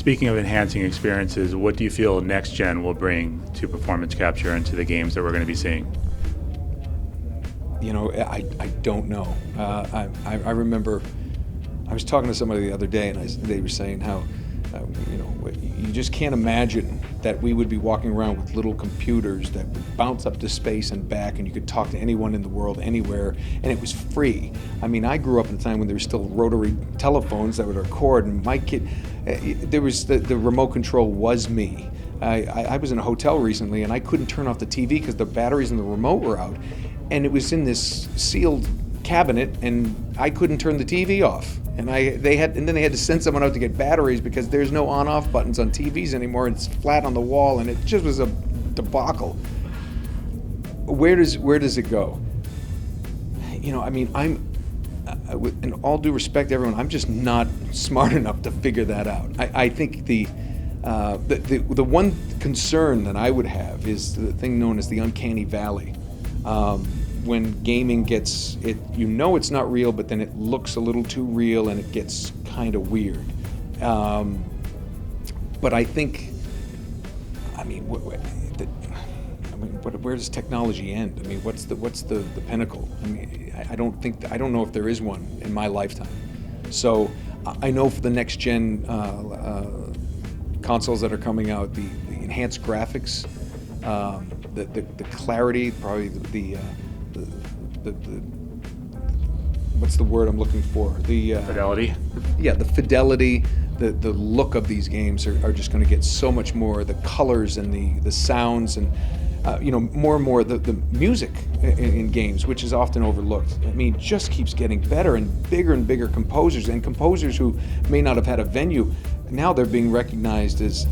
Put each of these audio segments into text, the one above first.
Speaking of enhancing experiences, what do you feel next gen will bring to performance capture and to the games that we're going to be seeing? I don't know. I remember I was talking to somebody the other day, and they were saying how, you just can't imagine that we would be walking around with little computers that would bounce up to space and back, and you could talk to anyone in the world, anywhere, and it was free. I mean, I grew up in a time when there were still rotary telephones that would record, and my kid, there was the remote control was me. I was in a hotel recently, and I couldn't turn off the TV because the batteries in the remote were out, and it was in this sealed cabinet, and I couldn't turn the TV off. And then they had to send someone out to get batteries because there's no on-off buttons on TVs anymore. It's flat on the wall, and it just was a debacle. Where does it go? In all due respect to everyone, I'm just not smart enough to figure that out. I think the one concern that I would have is the thing known as the uncanny valley. When gaming gets it, it's not real, but then it looks a little too real and it gets kind of weird. But I think, where does technology end? I mean, what's the pinnacle? I mean, I don't know if there is one in my lifetime. So I know for the next gen consoles that are coming out, the enhanced graphics, the clarity, probably the what's the word I'm looking for? The fidelity. Yeah, the fidelity, the look of these games are just going to get so much more. The colors and the sounds and more and more the music in games, which is often overlooked. I mean, just keeps getting better and bigger composers who may not have had a venue. Now they're being recognized as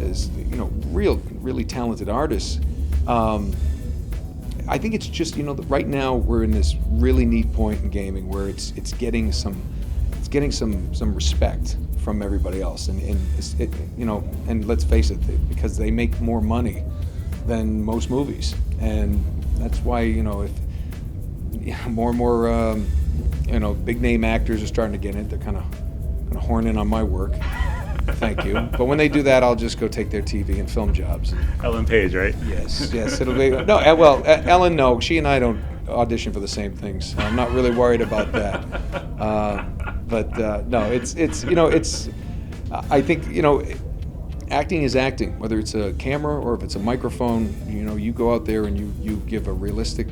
really talented artists. I think it's just right now we're in this really neat point in gaming where it's getting some respect from everybody else, and let's face it, because they make more money than most movies, and that's why if more and more big name actors are starting to get in it. They're kind of horn in on my work. Thank you. But when they do that, I'll just go take their TV and film jobs. Ellen Page, right? Yes, it'll be no. Well, Ellen, no, she and I don't audition for the same things. I'm not really worried about that. No, it's. I think acting is acting. Whether it's a camera or if it's a microphone, you go out there and you give a realistic,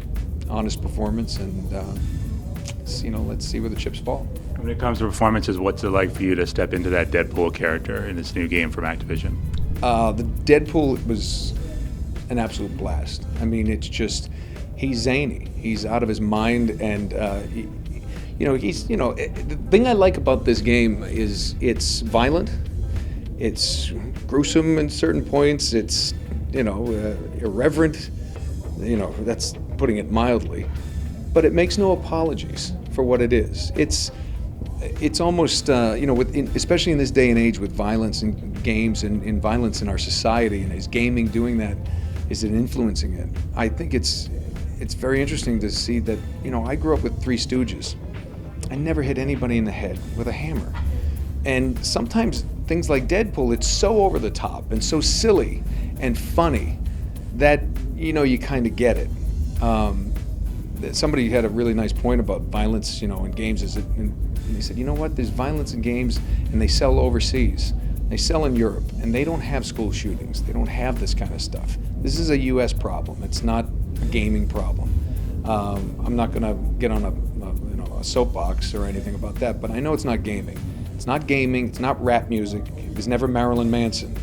honest performance, and let's see where the chips fall. When it comes to performances, what's it like for you to step into that Deadpool character in this new game from Activision? The Deadpool was an absolute blast. I mean, it's just, he's zany. He's out of his mind, and the thing I like about this game is it's violent, it's gruesome in certain points, it's irreverent. That's putting it mildly, but it makes no apologies for what it is. It's almost, especially in this day and age with violence in games and violence in our society, and is gaming doing that? Is it influencing it? I think it's very interesting to see that, I grew up with Three Stooges. I never hit anybody in the head with a hammer. And sometimes things like Deadpool, it's so over the top and so silly and funny that, you kind of get it. Somebody had a really nice point about violence, in games. And they said, there's violence in games, and they sell overseas. They sell in Europe, and they don't have school shootings. They don't have this kind of stuff. This is a U.S. problem. It's not a gaming problem. I'm not going to get on a soapbox or anything about that, but I know it's not gaming. It's not gaming. It's not rap music. It was never Marilyn Manson.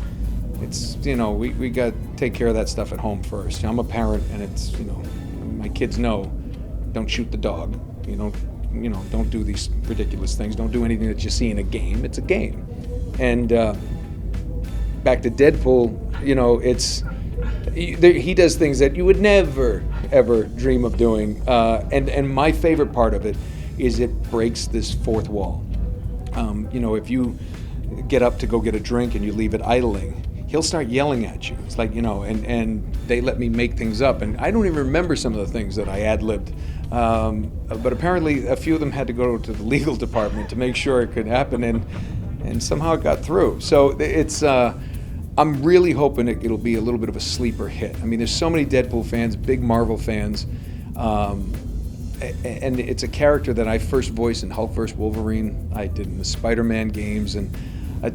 It's, we got to take care of that stuff at home first. I'm a parent, and it's, my kids know, don't shoot the dog. Don't do these ridiculous things. Don't do anything that you see in a game. It's a game. And back to Deadpool, he does things that you would never, ever dream of doing. And my favorite part of it is it breaks this fourth wall. If you get up to go get a drink and you leave it idling, he'll start yelling at you. It's like, and they let me make things up. And I don't even remember some of the things that I ad-libbed. But apparently a few of them had to go to the legal department to make sure it could happen. and somehow it got through. So it's. I'm really hoping it'll be a little bit of a sleeper hit. I mean, there's so many Deadpool fans, big Marvel fans, and it's a character that I first voiced in Hulk vs. Wolverine. I did in the Spider-Man games, and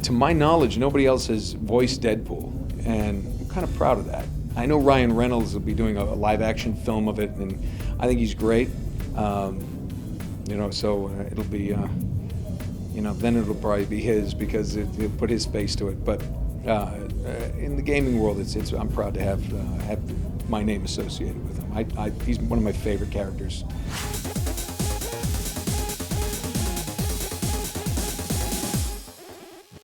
to my knowledge, nobody else has voiced Deadpool, and I'm kind of proud of that. I know Ryan Reynolds will be doing a live-action film of it, and I think he's great. So it'll be, then it'll probably be his because it'll put his face to it. But in the gaming world, I'm proud to have my name associated with him. He's one of my favorite characters.